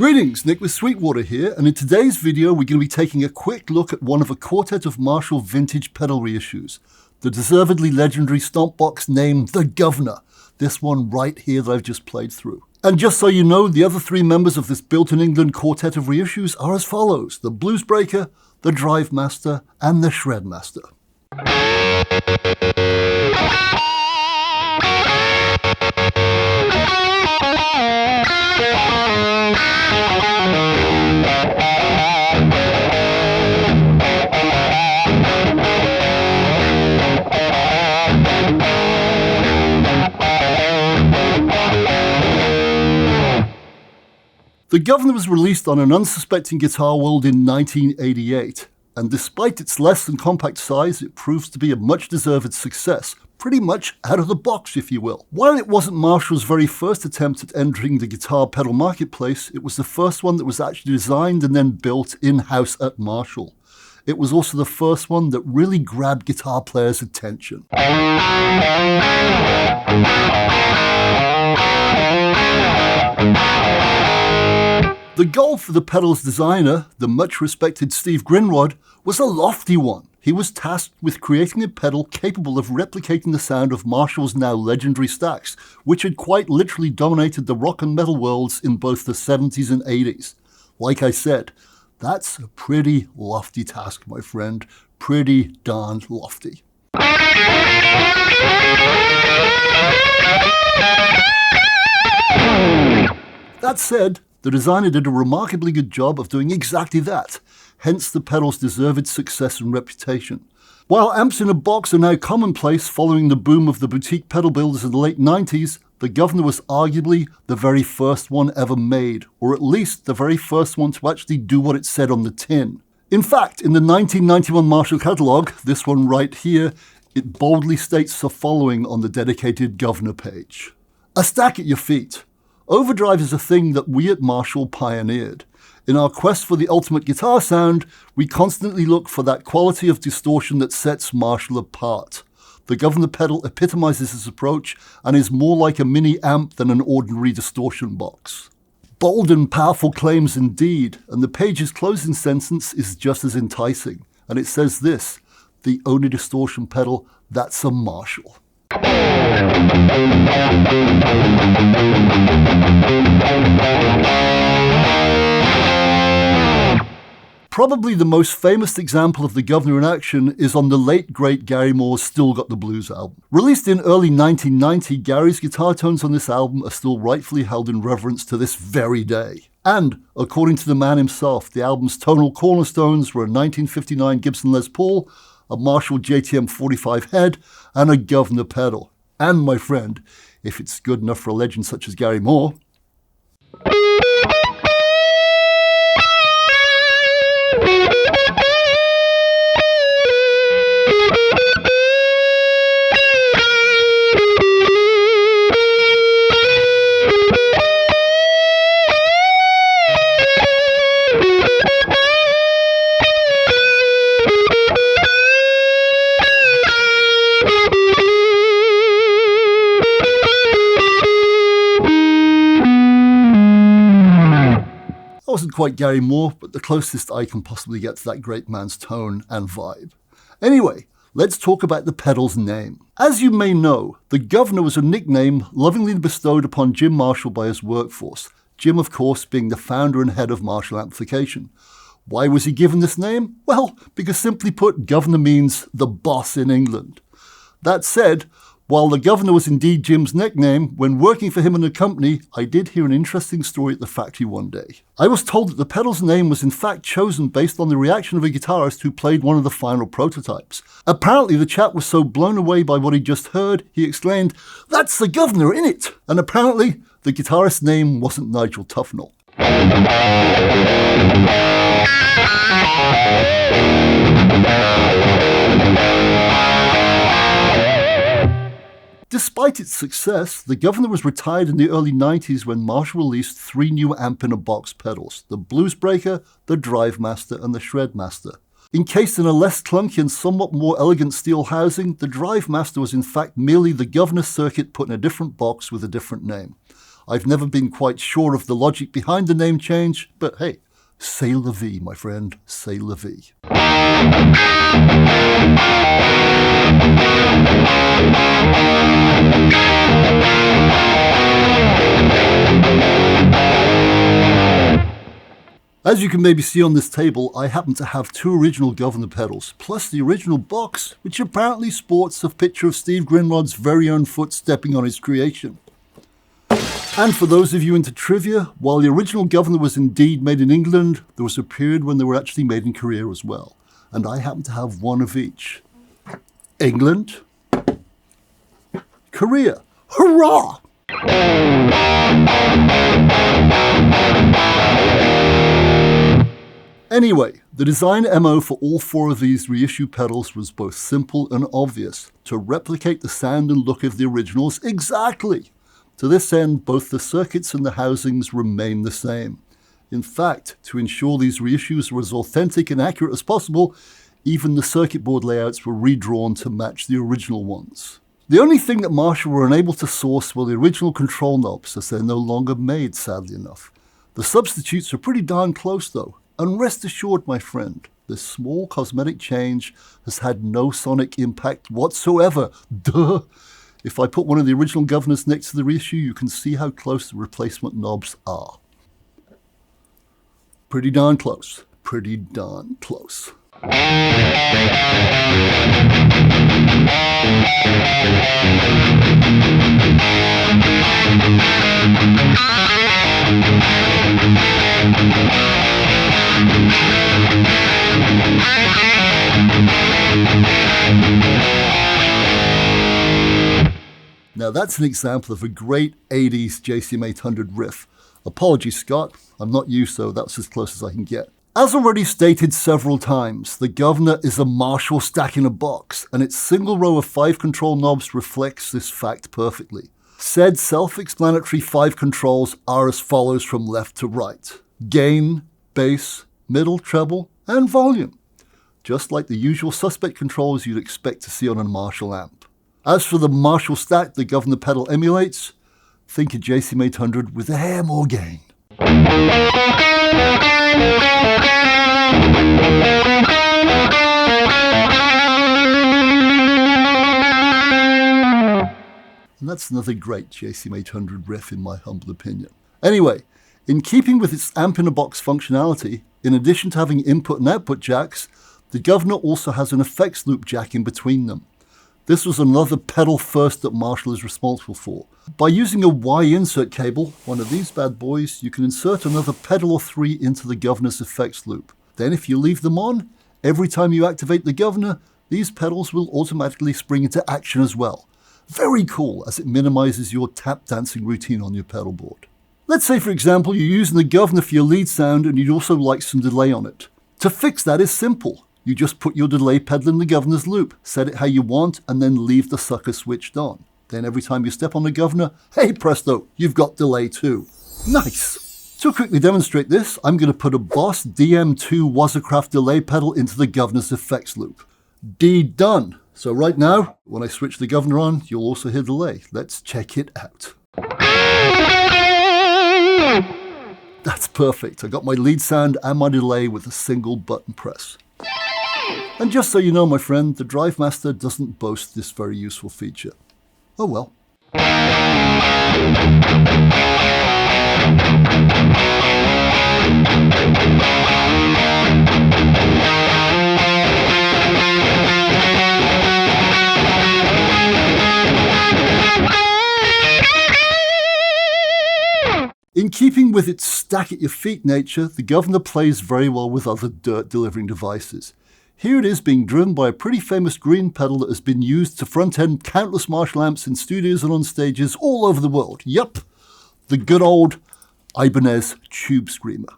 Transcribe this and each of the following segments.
Greetings, Nick with Sweetwater here, and in today's video we're going to be taking a quick look at one of a quartet of Marshall vintage pedal reissues, the deservedly legendary stomp box named the Guv'nor, this one right here that I've just played through. And just so you know, the other three members of this built-in-England quartet of reissues are as follows: the Blues Breaker, the Drive Master, and the Shred Master. The Guv'nor was released on an unsuspecting guitar world in 1988, and despite its less than compact size, it proves to be a much-deserved success, pretty much out of the box, if you will. While it wasn't Marshall's very first attempt at entering the guitar pedal marketplace, it was the first one that was actually designed and then built in-house at Marshall. It was also the first one that really grabbed guitar players' attention. The goal for the pedal's designer, the much-respected Steve Grinrod, was a lofty one. He was tasked with creating a pedal capable of replicating the sound of Marshall's now legendary stacks, which had quite literally dominated the rock and metal worlds in both the 70s and 80s. Like I said, that's a pretty lofty task, my friend. Pretty darn lofty. That said, the designer did a remarkably good job of doing exactly that, hence the pedal's deserved success and reputation. While amps in a box are now commonplace following the boom of the boutique pedal builders in the late 90s, the Guv'nor was arguably the very first one ever made, or at least the very first one to actually do what it said on the tin. In fact, in the 1991 Marshall catalogue, this one right here, it boldly states the following on the dedicated Guv'nor page. A stack at your feet. Overdrive is a thing that we at Marshall pioneered. In our quest for the ultimate guitar sound, we constantly look for that quality of distortion that sets Marshall apart. The Guv'nor pedal epitomizes this approach and is more like a mini amp than an ordinary distortion box. Bold and powerful claims indeed, and the page's closing sentence is just as enticing, and it says this: the only distortion pedal that's a Marshall. Probably the most famous example of the Guv'nor in action is on the late great Gary Moore's Still Got the Blues album. Released in early 1990, Gary's guitar tones on this album are still rightfully held in reverence to this very day. And, according to the man himself, the album's tonal cornerstones were a 1959 Gibson Les Paul, a Marshall JTM 45 head, and a Guv'nor pedal. And, my friend, if it's good enough for a legend such as Gary Moore, wasn't quite Gary Moore, but the closest I can possibly get to that great man's tone and vibe. Anyway, let's talk about the pedal's name. As you may know, the Guv'nor was a nickname lovingly bestowed upon Jim Marshall by his workforce, Jim of course being the founder and head of Marshall Amplification. Why was he given this name? Well, because simply put, Guv'nor means the boss in England. That said, while the Guv'nor was indeed Jim's nickname, when working for him in the company, I did hear an interesting story at the factory one day. I was told that the pedal's name was in fact chosen based on the reaction of a guitarist who played one of the final prototypes. Apparently the chap was so blown away by what he just heard, he exclaimed, "That's the Guv'nor, innit?" And apparently, the guitarist's name wasn't Nigel Tufnell. Despite its success, the Guv'nor was retired in the early 90s when Marshall released three new amp-in-a-box pedals, the Blues Breaker, the Drive Master, and the Shred Master. Encased in a less clunky and somewhat more elegant steel housing, the Drive Master was in fact merely the Guv'nor circuit put in a different box with a different name. I've never been quite sure of the logic behind the name change, but hey, c'est la vie, my friend, c'est la vie. As you can maybe see on this table, I happen to have two original Guv'nor pedals, plus the original box, which apparently sports a picture of Steve Grinrod's very own foot stepping on its creation. And for those of you into trivia, while the original Guv'nor was indeed made in England, there was a period when they were actually made in Korea as well. And I happen to have one of each. England, Korea. Hurrah! Anyway, the design MO for all four of these reissue pedals was both simple and obvious, to replicate the sound and look of the originals exactly. To this end, both the circuits and the housings remain the same. In fact, to ensure these reissues were as authentic and accurate as possible, even the circuit board layouts were redrawn to match the original ones. The only thing that Marshall were unable to source were the original control knobs, as they're no longer made, sadly enough. The substitutes are pretty darn close though. And rest assured, my friend, this small cosmetic change has had no sonic impact whatsoever. Duh! If I put one of the original Guv'nors next to the reissue, you can see how close the replacement knobs are. Pretty darn close. Pretty darn close. Now that's an example of a great 80s JCM 800 riff. Apologies, Scott, I'm not you, so that's as close as I can get. As already stated several times, the Guv'nor is a Marshall stack in a box, and its single row of 5 control knobs reflects this fact perfectly. Said self-explanatory 5 controls are as follows from left to right: gain, bass, middle, treble, and volume. Just like the usual suspect controls you'd expect to see on a Marshall amp. As for the Marshall stack the Guv'nor pedal emulates, think a JCM 800 with a hair more gain. And that's another great JCM 800 riff in my humble opinion. Anyway, in keeping with its amp-in-a-box functionality, in addition to having input and output jacks, the Guv'nor also has an effects loop jack in between them. This was another pedal first that Marshall is responsible for. By using a Y insert cable, one of these bad boys, you can insert another pedal or 3 into the Guv'nor's effects loop. Then if you leave them on, every time you activate the Guv'nor, these pedals will automatically spring into action as well. Very cool, as it minimizes your tap dancing routine on your pedal board. Let's say for example you're using the Guv'nor for your lead sound and you'd also like some delay on it. To fix that is simple. You just put your delay pedal in the Guv'nor's loop, set it how you want, and then leave the sucker switched on. Then every time you step on the Guv'nor, hey presto, you've got delay too. Nice! To quickly demonstrate this, I'm going to put a Boss DM2 Wazacraft delay pedal into the Guv'nor's effects loop. Done! So right now, when I switch the Guv'nor on, you'll also hear delay. Let's check it out. That's perfect. I got my lead sound and my delay with a single button press. And just so you know, my friend, the Drive Master doesn't boast this very useful feature. Oh well. In keeping with its stack-at-your-feet nature, the Guv'nor plays very well with other dirt-delivering devices. Here it is being driven by a pretty famous green pedal that has been used to front-end countless Marshall amps in studios and on stages all over the world. Yup, the good old Ibanez Tube Screamer.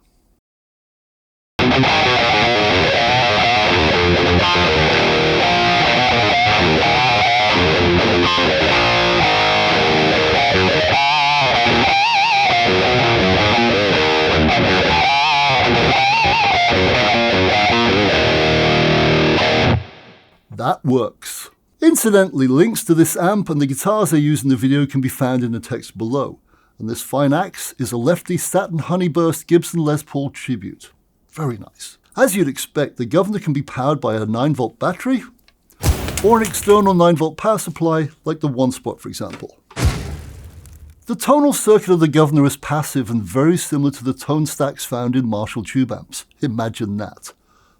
That works. Incidentally, links to this amp and the guitars I use in the video can be found in the text below. And this fine axe is a lefty satin honeyburst Gibson Les Paul tribute. Very nice. As you'd expect, the Guv'nor can be powered by a 9-volt battery or an external 9-volt power supply like the One Spot, for example. The tonal circuit of the Guv'nor is passive and very similar to the tone stacks found in Marshall tube amps. Imagine that.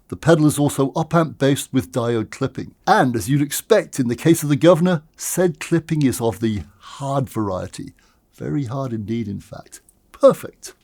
The pedal is also op-amp based with diode clipping. And as you'd expect in the case of the Guv'nor, said clipping is of the hard variety. Very hard indeed, in fact. Perfect.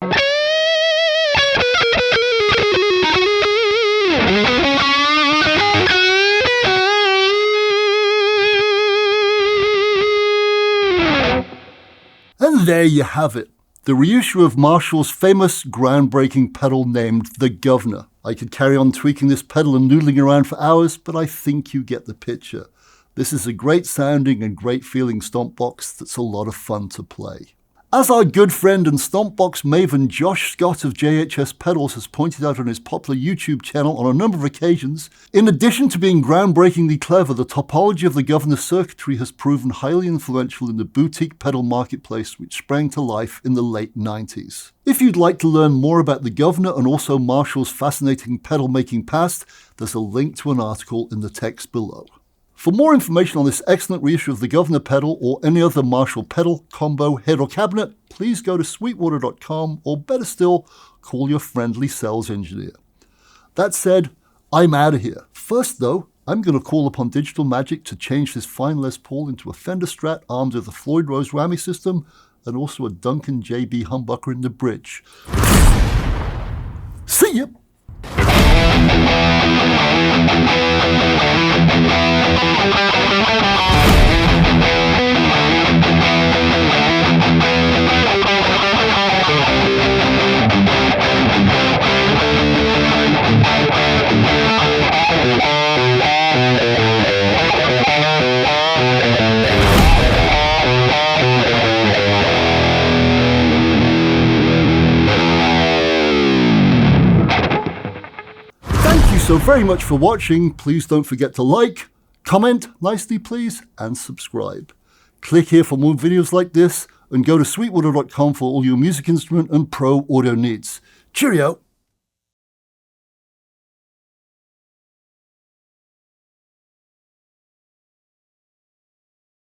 And there you have it, the reissue of Marshall's famous groundbreaking pedal named the Guv'nor. I could carry on tweaking this pedal and noodling around for hours, but I think you get the picture. This is a great sounding and great feeling stomp box that's a lot of fun to play. As our good friend and stompbox maven Josh Scott of JHS Pedals has pointed out on his popular YouTube channel on a number of occasions, in addition to being groundbreakingly clever, the topology of the Guv'nor circuitry has proven highly influential in the boutique pedal marketplace which sprang to life in the late 90s. If you'd like to learn more about the Guv'nor and also Marshall's fascinating pedal making past, there's a link to an article in the text below. For more information on this excellent reissue of the Guv'nor pedal or any other Marshall pedal, combo, head or cabinet, please go to sweetwater.com or better still, call your friendly sales engineer. That said, I'm out of here. First though, I'm going to call upon Digital Magic to change this fine Les Paul into a Fender Strat armed with a Floyd Rose Rammy system and also a Duncan JB humbucker in the bridge. See ya! So very much for watching. Please don't forget to like, comment nicely please, and subscribe. Click here for more videos like this, and go to sweetwater.com for all your music instrument and pro audio needs. Cheerio!